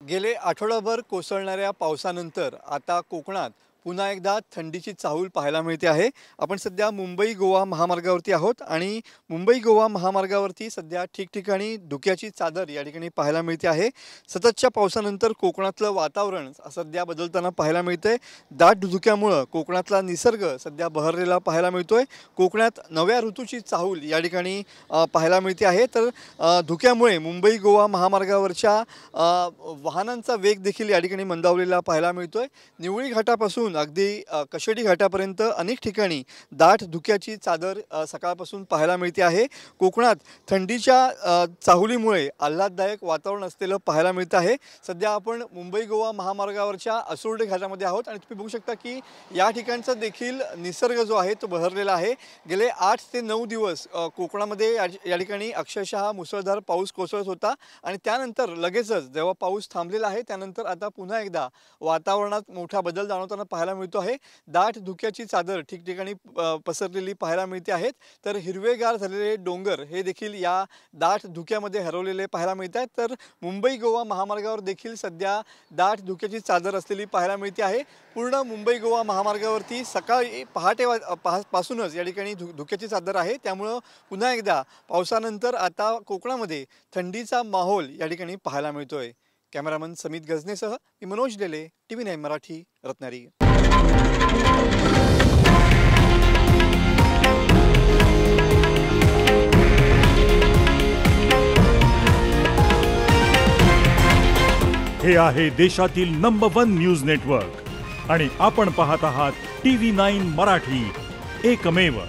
गेले आठवडाभर कोसळणाऱ्या पावसानंतर आता कोकणात पुन्हा एकदा थंडीची चाहूल पाहायला मिळते आहे। आपण सध्या मुंबई गोवा महामार्गावरती आहोत आणि मुंबई गोवा महामार्गावरती सध्या ठिकठिकाणी धुक्याची चादर या ठिकाणी पाहायला मिळते आहे। सततच्या पावसानंतर कोकणातलं वातावरण सध्या बदलताना पाहायला मिळतंय। दाट धुक्यामुळे कोकणातला निसर्ग सध्या बहरलेला पाहायला मिळतोय। कोकणात नव्या ऋतूची चाहूल या ठिकाणी पाहायला मिळते आहे। तर धुक्यामुळे मुंबई गोवा महामार्गावरच्या वाहनांचा वेग देखील या ठिकाणी मंदावलेला पाहायला मिळतोय। निवळी घाटापासून अगदी कशेडी घाटापर्यंत अनेक ठिकाणी दाट धुक्याची चादर सकाळपासून पाहायला मिळते आहे। कोकणात थंडीच्या चाहुलीमुळे आल्हाददायक वातावरण असलेलं पाहायला मिळत आहे। सध्या आपण मुंबई गोवा महामार्गावरच्या असुर्डे घाटामध्ये आहोत आणि तुम्ही बघू शकता की या ठिकाणचा देखील निसर्ग जो आहे तो बहरलेला आहे। गेले 8 ते 9 दिवस कोकणामध्ये या ठिकाणी अक्षरशः मुसळधार पाऊस कोसळत होता आणि त्यानंतर लगेचच जेव्हा पाऊस थांबलेला आहे त्यानंतर आता पुन्हा एकदा वातावरणात मोठा बदल जाणवताना पाहायला मिळतो आहे। दाट धुक्याची चादर ठिकठिकाणी पसरलेली पाहायला मिळते आहेत। तर हिरवेगार झालेले डोंगर हे देखील या दाट धुक्यामध्ये हरवलेले पाहायला मिळत आहेत। तर मुंबई गोवा महामार्गावर देखील सध्या दाट धुक्याची चादर असलेली पाहायला मिळते आहे। पूर्ण मुंबई गोवा महामार्गावरती सकाळी पासूनच या ठिकाणी धुक्याची चादर आहे। त्यामुळे पुन्हा एकदा पावसानंतर आता कोकणामध्ये थंडीचा माहोल या ठिकाणी पाहायला मिळतोय। कॅमेरामन समित गजनेसह मी मनोज डेले, TV9 मराठी, रत्नागिरी। हे आहे देशातील नंबर 1 न्यूज नेटवर्क आणि आपण पाहत आहात TV9 मराठी, एकमेव।